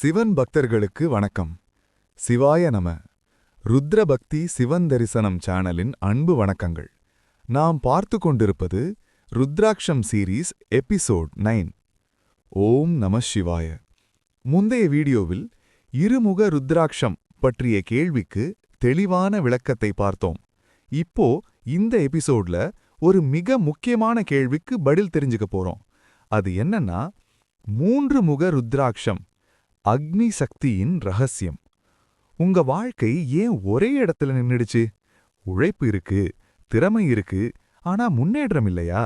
சிவன் பக்தர்களுக்கு வணக்கம். சிவாய நம. ருத்ரபக்தி சிவன் தரிசனம் சேனலின் அன்பு வணக்கங்கள். நாம் பார்த்து கொண்டிருப்பது ருத்ராக்ஷம் சீரீஸ் எபிசோட் 9. ஓம் நம சிவாய. முந்தைய வீடியோவில் இருமுக ருத்ராக்ஷம் பற்றிய கேள்விக்கு தெளிவான விளக்கத்தை பார்த்தோம். இப்போ இந்த எபிசோட்ல ஒரு மிக முக்கியமான கேள்விக்கு பதில் தெரிஞ்சுக்க போறோம். அது என்னன்னா, 3 முக ருத்ராக்ஷம், அக்னி சக்தியின் ரகசியம். உங்க வாழ்க்கை ஏன் ஒரே இடத்துல நின்னுடுச்சு? உழைப்பு இருக்கு, திறமை இருக்கு, ஆனா முன்னேற்றம் இல்லையா?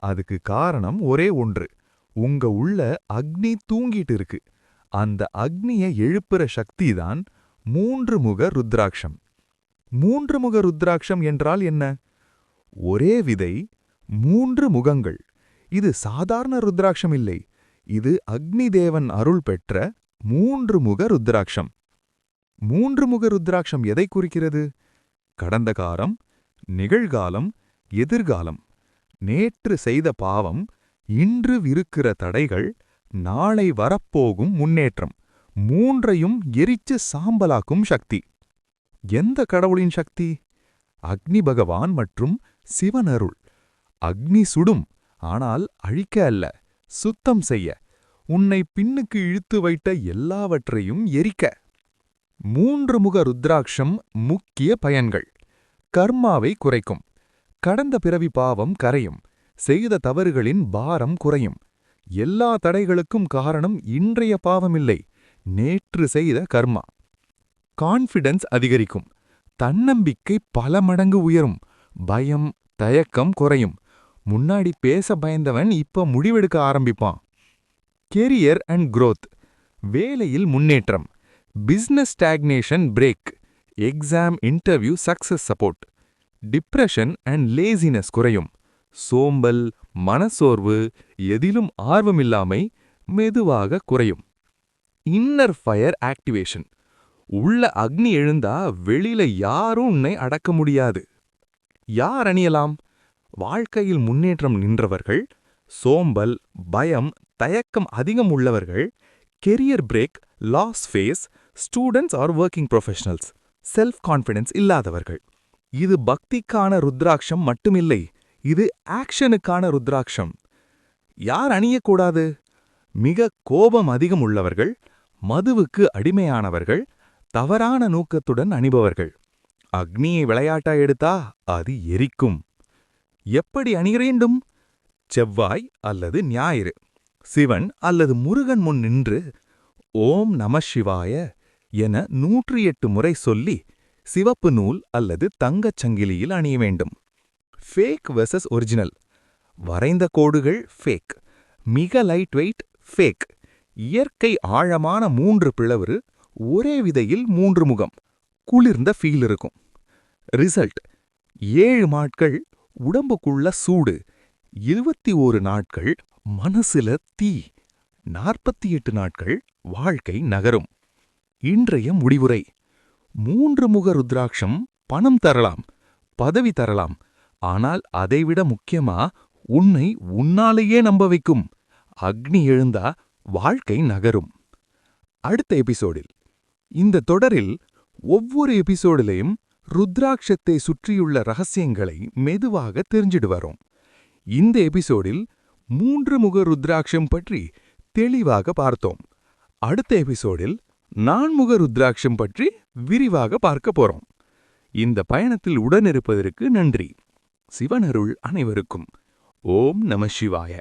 அதுக்கு காரணம் ஒரே ஒன்று. உங்க உள்ள அக்னி தூங்கிட்டு இருக்கு. அந்த அக்னியை எழுப்புற சக்திதான் 3 முக ருத்ராக்ஷம். 3 முக ருத்ராக்ஷம் என்றால் என்ன? ஒரே விதை, 3 முகங்கள். இது சாதாரண ருத்ராக்ஷம் இல்லை. இது அக்னி தேவன் அருள் பெற்ற 3 முக ருத்ராக்ஷம். 3 முக ருத்ராக்ஷம் எதை குறிக்கிறது? கடந்த காலம், நிகழ்காலம், எதிர்காலம். நேற்று செய்த பாவம், இன்று இருக்கிற தடைகள், நாளை வரப்போகும் முன்னேற்றம். 3ஐயும் எரிச்சு சாம்பலாக்கும் சக்தி. எந்த கடவுளின் சக்தி? அக்னி பகவான் மற்றும் சிவன் அருள். அக்னி சுடும், ஆனால் அழிக்க அல்ல, சுத்தம் செய்ய. உன்னை பின்னுக்கு இழுத்து வைத்த எல்லாவற்றையும் எரிக்க. 3 முக ருத்ராக்ஷம் முக்கிய பயன்கள். கர்மாவை குறைக்கும். கடந்த பிறவி பாவம் கரையும். செய்த தவறுகளின் பாரம் குறையும். எல்லா தடைகளுக்கும் காரணம் இன்றைய பாவமில்லை, நேற்று செய்த கர்மா. கான்ஃபிடன்ஸ் அதிகரிக்கும். தன்னம்பிக்கை பல மடங்கு உயரும். பயம், தயக்கம் குறையும். முன்னாடி பேச பயந்தவன் இப்ப முடிவெடுக்க ஆரம்பிப்பான். Career and growth. வேலையில் முன்னேற்றம். Business stagnation break. Exam interview success support. Depression and laziness குறையும். சோம்பல், மனசோர்வு, எதிலும் ஆர்வமில்லாமை மெதுவாக குறையும். Inner fire activation. உள்ள அக்னி எழுந்தா வெளியில யாரும் உன்னை அடக்க முடியாது. யார் அணியலாம்? வாழ்க்கையில் முன்னேற்றம் நின்றவர்கள், சோம்பல், பயம், தயக்கம் அதிகம் உள்ளவர்கள், career break, loss phase, students or working professionals, self confidence இல்லாதவர்கள். இது பக்திக்கான ருத்ராக்ஷம் மட்டுமில்லை, இது ஆக்ஷனுக்கான ருத்ராக்ஷம். யார் அணியக்கூடாது? மிக கோபம் அதிகம் உள்ளவர்கள், மதுவுக்கு அடிமையானவர்கள், தவறான நோக்கத்துடன் அணிபவர்கள். அக்னியை விளையாட்டா எடுத்தா அது எரிக்கும். எப்படி அணிய வேண்டும்? செவ்வாய் அல்லது ஞாயிறு, சிவன் அல்லது முருகன் முன் நின்று ஓம் நம சிவாய என 108 முறை சொல்லி சிவப்பு நூல் அல்லது தங்கச் சங்கிலியில் அணிய வேண்டும். Fake versus original. வரைந்த கோடுகள் ஃபேக், மிக லைட் வெயிட் ஃபேக். இயற்கை ஆழமான 3 பிளவு, ஒரே விதையில் 3 முகம். குளிர்ந்த ஃபீல் இருக்கும். ரிசல்ட்: 7 நாட்கள் உடம்புக்குள்ள சூடு, 21 நாட்கள் மனசுல தீ, 48 நாட்கள் வாழ்க்கை நகரும். இன்றைய முடிவுரை: 3 முக ருத்ராக்ஷம் பணம் தரலாம், பதவி தரலாம், ஆனால் அதைவிட முக்கியமா உன்னை உன்னாலேயே நம்ப வைக்கும். அக்னி எழுந்தா வாழ்க்கை நகரும். அடுத்த எபிசோடில். இந்த தொடரில் ஒவ்வொரு எபிசோடிலையும் ருத்ராட்சத்தை சுற்றியுள்ள ரகசியங்களை மெதுவாக தெரிஞ்சிடு வரோம். இந்த எபிசோடில் 3 முக ருத்ராட்சம் பற்றி தெளிவாக பார்த்தோம். அடுத்த எபிசோடில் 4 முக ருத்ராட்சம் பற்றி விரிவாக பார்க்க போறோம். இந்த பயணத்தில் உடனிருப்பதற்கு நன்றி. சிவனருள் அனைவருக்கும். ஓம் நம சிவாய.